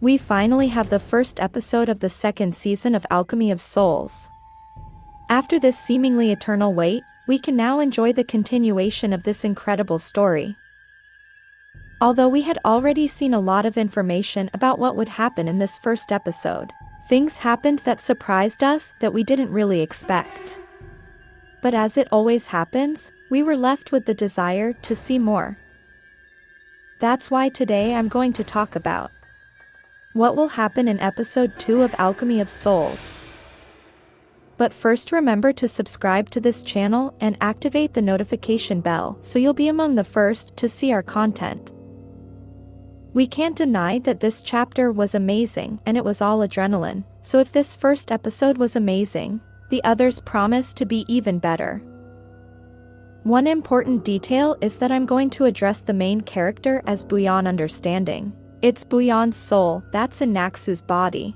We finally have the first episode of the second season of Alchemy of Souls. After this seemingly eternal wait, we can now enjoy the continuation of this incredible story. Although we had already seen a lot of information about what would happen in this first episode, things happened that surprised us that we didn't really expect. But as it always happens, we were left with the desire to see more. That's why today I'm going to talk about what will happen in episode 2 of Alchemy of Souls. But first, remember to subscribe to this channel and activate the notification bell so you'll be among the first to see our content. We can't deny that this chapter was amazing and it was all adrenaline, so if this first episode was amazing, the others promise to be even better. One important detail is that I'm going to address the main character as Booyeon understanding. It's Booyeon's soul that's in Naksu's body.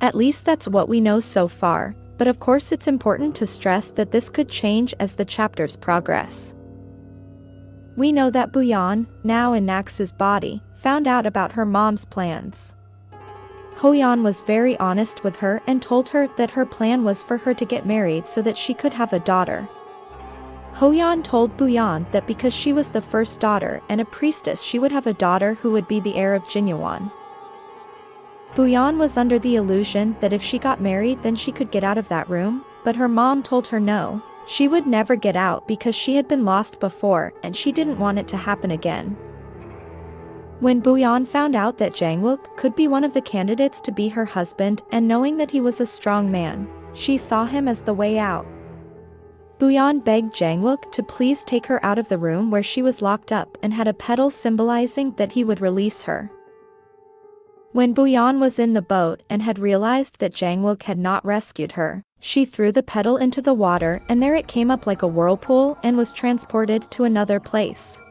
At least that's what we know so far, but of course it's important to stress that this could change as the chapters progress. We know that Booyeon, now in Naksu's body, found out about her mom's plans. Hwang was very honest with her and told her that her plan was for her to get married so that she could have a daughter. Hwang told Booyeon that because she was the first daughter and a priestess, she would have a daughter who would be the heir of Jinyoan. Booyeon was under the illusion that if she got married then she could get out of that room, but her mom told her no, she would never get out because she had been lost before and she didn't want it to happen again. When Booyeon found out that Jae-wook could be one of the candidates to be her husband and knowing that he was a strong man, she saw him as the way out. Booyeon begged Jae-wook to please take her out of the room where she was locked up and had a petal symbolizing that he would release her. When Booyeon was in the boat and had realized that Jae-wook had not rescued her, she threw the petal into the water and there it came up like a whirlpool and was transported to another place.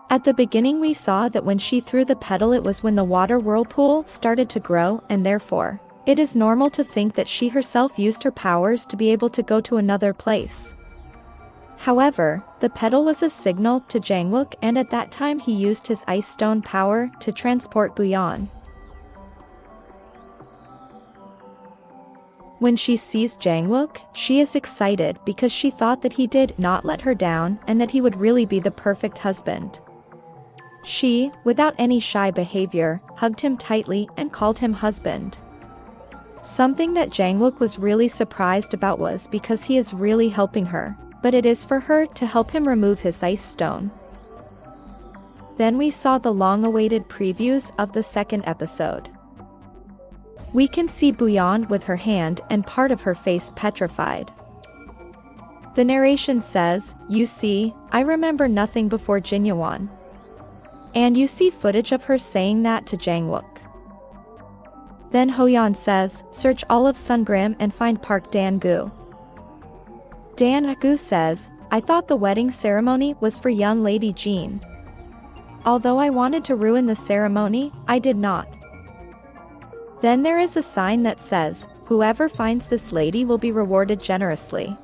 At the beginning we saw that when she threw the petal it was when the water whirlpool started to grow, and therefore, it is normal to think that she herself used her powers to be able to go to another place. However, the petal was a signal to Jae-wook and at that time he used his ice stone power to transport Booyeon. When she sees Jae-wook, she is excited because she thought that he did not let her down and that he would really be the perfect husband. She, without any shy behavior, hugged him tightly and called him husband. Something that Jae-wook was really surprised about was because he is really helping her, but it is for her to help him remove his ice stone. Then we saw the long-awaited previews of the second episode. We can see Booyeon with her hand and part of her face petrified. The narration says, "You see, I remember nothing before Jinyoan." And you see footage of her saying that to Jae-wook. Then Hwang says, "Search all of Sungram and find Park Dan-gu." Dan-gu says, "I thought the wedding ceremony was for young lady Jean. Although I wanted to ruin the ceremony, I did not." Then there is a sign that says, "Whoever finds this lady will be rewarded generously."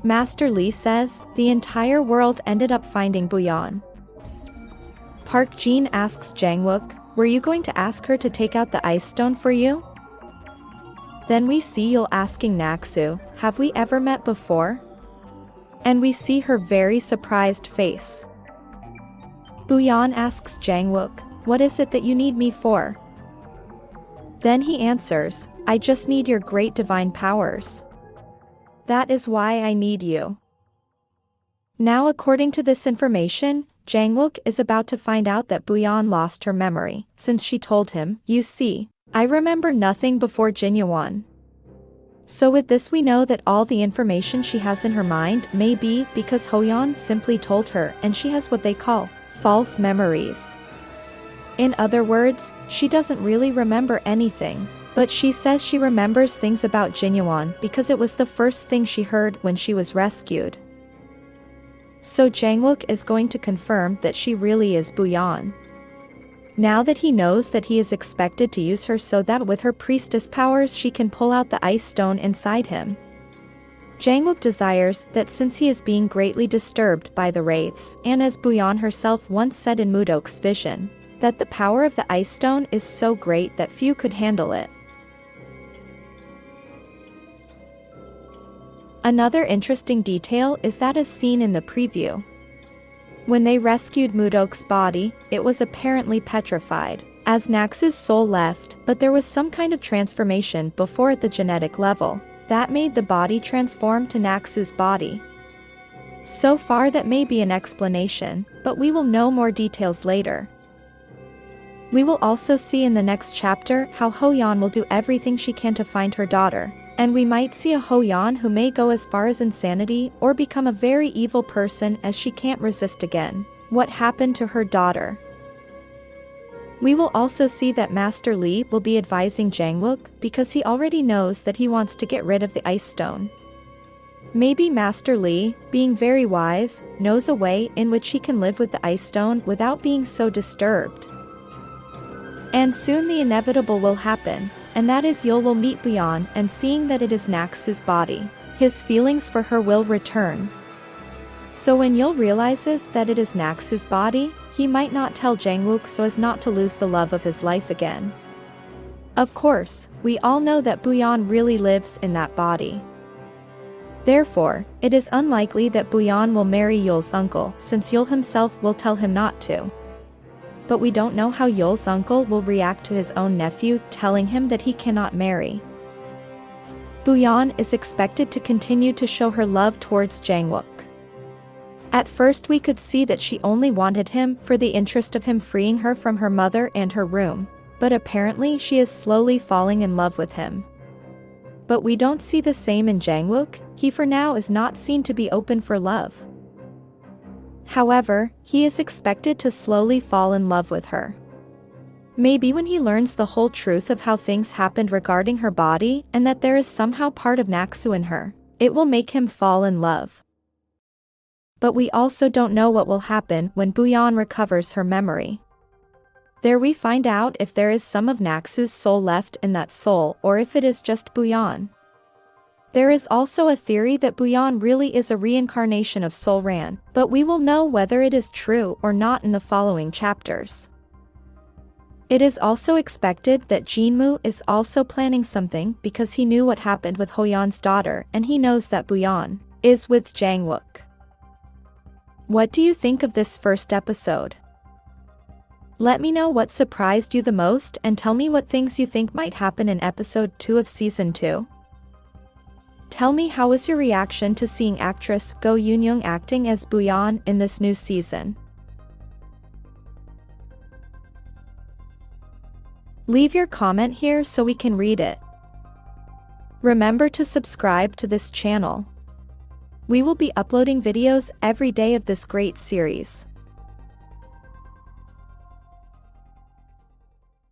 Master Lee says, the entire world ended up finding Booyeon. Park Jean asks Jae-wook, "Were you going to ask her to take out the ice stone for you?" Then we see Yul asking Naksu, "Have we ever met before?" And we see her very surprised face. Booyeon asks Jae-wook, "What is it that you need me for?" Then he answers, "I just need your great divine powers. That is why I need you." Now according to this information, Jae-wook is about to find out that Booyeon lost her memory, since she told him, "You see, I remember nothing before Jinyoan." So with this we know that all the information she has in her mind may be because Hwang simply told her and she has what they call false memories. In other words, she doesn't really remember anything, but she says she remembers things about Jinyoan because it was the first thing she heard when she was rescued. So Jae-wook is going to confirm that she really is Booyeon. Now that he knows that he is expected to use her so that with her priestess powers she can pull out the ice stone inside him. Jae-wook desires that since he is being greatly disturbed by the wraiths, and as Booyeon herself once said in Mudok's vision, that the power of the ice stone is so great that few could handle it. Another interesting detail is that as seen in the preview. When they rescued Mudok's body, it was apparently petrified, as Naksu's soul left, but there was some kind of transformation before at the genetic level, that made the body transform to Naksu's body. So far that may be an explanation, but we will know more details later. We will also see in the next chapter how Hwang will do everything she can to find her daughter, and we might see a Hwang who may go as far as insanity or become a very evil person as she can't resist again what happened to her daughter. We will also see that Master Lee will be advising Jae-wook because he already knows that he wants to get rid of the ice stone. Maybe Master Lee, being very wise, knows a way in which he can live with the ice stone without being so disturbed. And soon the inevitable will happen, and that is Yul will meet Byeon, and seeing that it is Naksu's body, his feelings for her will return. So when Yul realizes that it is Naksu's body, he might not tell Jae-wook so as not to lose the love of his life again. Of course, we all know that Byeon really lives in that body. Therefore, it is unlikely that Byeon will marry Yul's uncle since Yul himself will tell him not to. But we don't know how Yul's uncle will react to his own nephew telling him that he cannot marry. Byeon is expected to continue to show her love towards Jae-wook. At first we could see that she only wanted him for the interest of him freeing her from her mother and her room, but apparently she is slowly falling in love with him. But we don't see the same in Jae-wook, he for now is not seen to be open for love. However, he is expected to slowly fall in love with her. Maybe when he learns the whole truth of how things happened regarding her body and that there is somehow part of Naksu in her, it will make him fall in love. But we also don't know what will happen when Byeon recovers her memory. There we find out if there is some of Naksu's soul left in that soul or if it is just Byeon. There is also a theory that Byeon really is a reincarnation of Sol Ran, but we will know whether it is true or not in the following chapters. It is also expected that Jinmu is also planning something because he knew what happened with Hwang's daughter and he knows that Byeon is with Jae-wook. What do you think of this first episode? Let me know what surprised you the most and tell me what things you think might happen in episode 2 of season 2. Tell me how was your reaction to seeing actress Go Youn-jung acting as Byeon in this new season. Leave your comment here so we can read it. Remember to subscribe to this channel. We will be uploading videos every day of this great series.